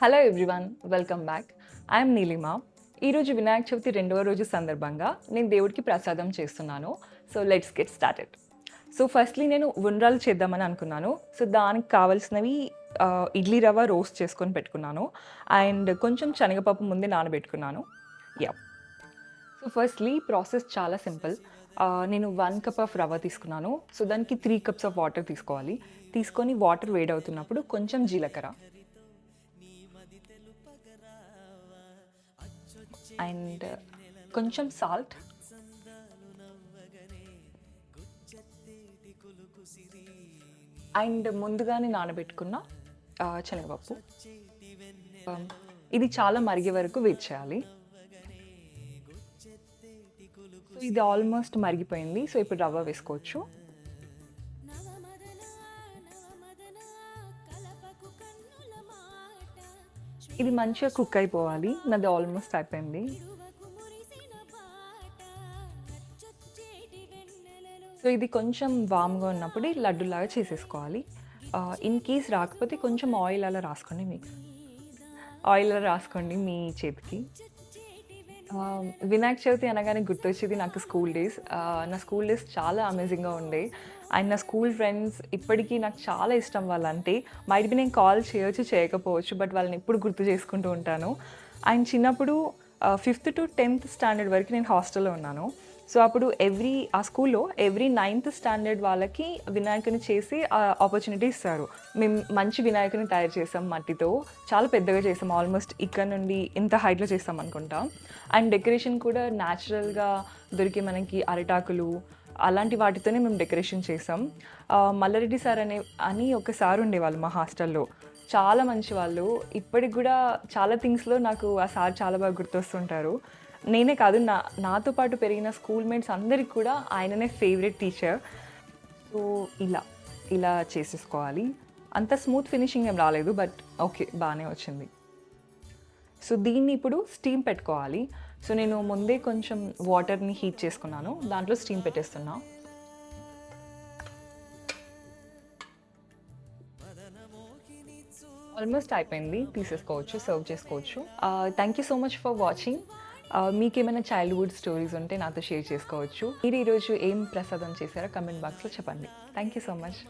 Hello everyone, welcome back. I'm Neelima. ఈరోజు వినాయక చవితి 2వ రోజు సందర్భంగా నేను దేవుడికి ప్రసాదం చేస్తున్నాను. So let's get started. So firstly నేను ఉండ్రాలు చేద్దామని అనుకున్నాను. సో దానికి కావాల్సినవి ఇడ్లీ రవ్వ రోస్ట్ చేసుకొని పెట్టుకున్నాను అండ్ కొంచెం శనగపప్పు ముందే నానబెట్టుకున్నాను. యా. సో ఫస్ట్లీ ప్రాసెస్ చాలా సింపుల్. నేను 1 కప్ ఆఫ్ రవ్వ తీసుకున్నాను. సో దానికి 3 కప్స్ ఆఫ్ వాటర్ తీసుకోవాలి. తీసుకొని వాటర్ వేడవుతున్నప్పుడు కొంచెం జీలకర్ర అండ్ కొంచెం సాల్ట్ అండ్ ముందుగానే నానబెట్టుకున్న శనగపప్పు. ఇది చాలా మరిగే వరకు వెయిట్ చేయాలి. సో ఇది ఆల్మోస్ట్ మరిగిపోయింది. సో ఇప్పుడు రవ్వ వేసుకోవచ్చు. ఇది మంచిగా కుక్ అయిపోవాలి. నాది ఆల్మోస్ట్ అయిపోయింది. సో ఇది కొంచెం వామ్గా ఉన్నప్పుడు లడ్డులాగా చేసేసుకోవాలి. ఇన్ కేస్ రాకపోతే కొంచెం ఆయిల్ అలా రాసుకోండి. ఆయిల్ అలా రాసుకోండి మీ చేతికి. వినాయక చవితి అనగానే గుర్తొచ్చేది నాకు స్కూల్ డేస్. నా స్కూల్ డేస్ చాలా అమేజింగ్గా ఉండే అండ్ నా స్కూల్ ఫ్రెండ్స్ ఇప్పటికీ నాకు చాలా ఇష్టం వాళ్ళంటే. మైట్ బి నేను కాల్ చేయొచ్చు చేయకపోవచ్చు, బట్ వాళ్ళని ఎప్పుడు గుర్తు చేసుకుంటూ ఉంటాను. అండ్ చిన్నప్పుడు 5th to 10th స్టాండర్డ్ వరకు నేను హాస్టల్లో ఉన్నాను. సో అప్పుడు ఆ స్కూల్లో ఎవ్రీ 9th స్టాండర్డ్ వాళ్ళకి వినాయకుని చేసి ఆపర్చునిటీ ఇస్తారు. మేము మంచి వినాయకుని తయారు చేసాం మట్టితో, చాలా పెద్దగా చేసాం. ఆల్మోస్ట్ ఇక్కడ నుండి ఇంత హైట్లో చేస్తాం అనుకుంటాం. అండ్ డెకరేషన్ కూడా న్యాచురల్గా దొరికే మనకి అరిటాకులు అలాంటి వాటితోనే మేము డెకరేషన్ చేసాం. మల్లారెడ్డి సార్ అని ఒక సార్ ఉండేవాళ్ళు మా హాస్టల్లో. చాలా మంచి వాళ్ళు. ఇప్పటికి కూడా చాలా థింగ్స్లో నాకు ఆ సార్ చాలా బాగా గుర్తొస్తుంటారు. నేనే కాదు, నాతో పాటు పెరిగిన స్కూల్ మేట్స్ అందరికి కూడా ఆయననే ఫేవరెట్ టీచర్. సో ఇలా చేసేసుకోవాలి. అంత స్మూత్ ఫినిషింగ్ ఏం రాలేదు, బట్ ఓకే, బాగానే వచ్చింది. సో దీన్ని ఇప్పుడు స్టీమ్ పెట్టుకోవాలి. సో నేను ముందే కొంచెం వాటర్ని హీట్ చేసుకున్నాను, దాంట్లో స్టీమ్ పెట్టేస్తున్నా. ఆల్మోస్ట్ అయిపోయింది, తీసేసుకోవచ్చు, సర్వ్ చేసుకోవచ్చు. Thank you so much for watching. మీకేమైనా చైల్డ్హుడ్ స్టోరీస్ ఉంటే నాతో షేర్ చేసుకోవచ్చు. మీరు ఈరోజు ఏం ప్రసాదం చేశారో కమెంట్ బాక్స్లో చెప్పండి. Thank you so much.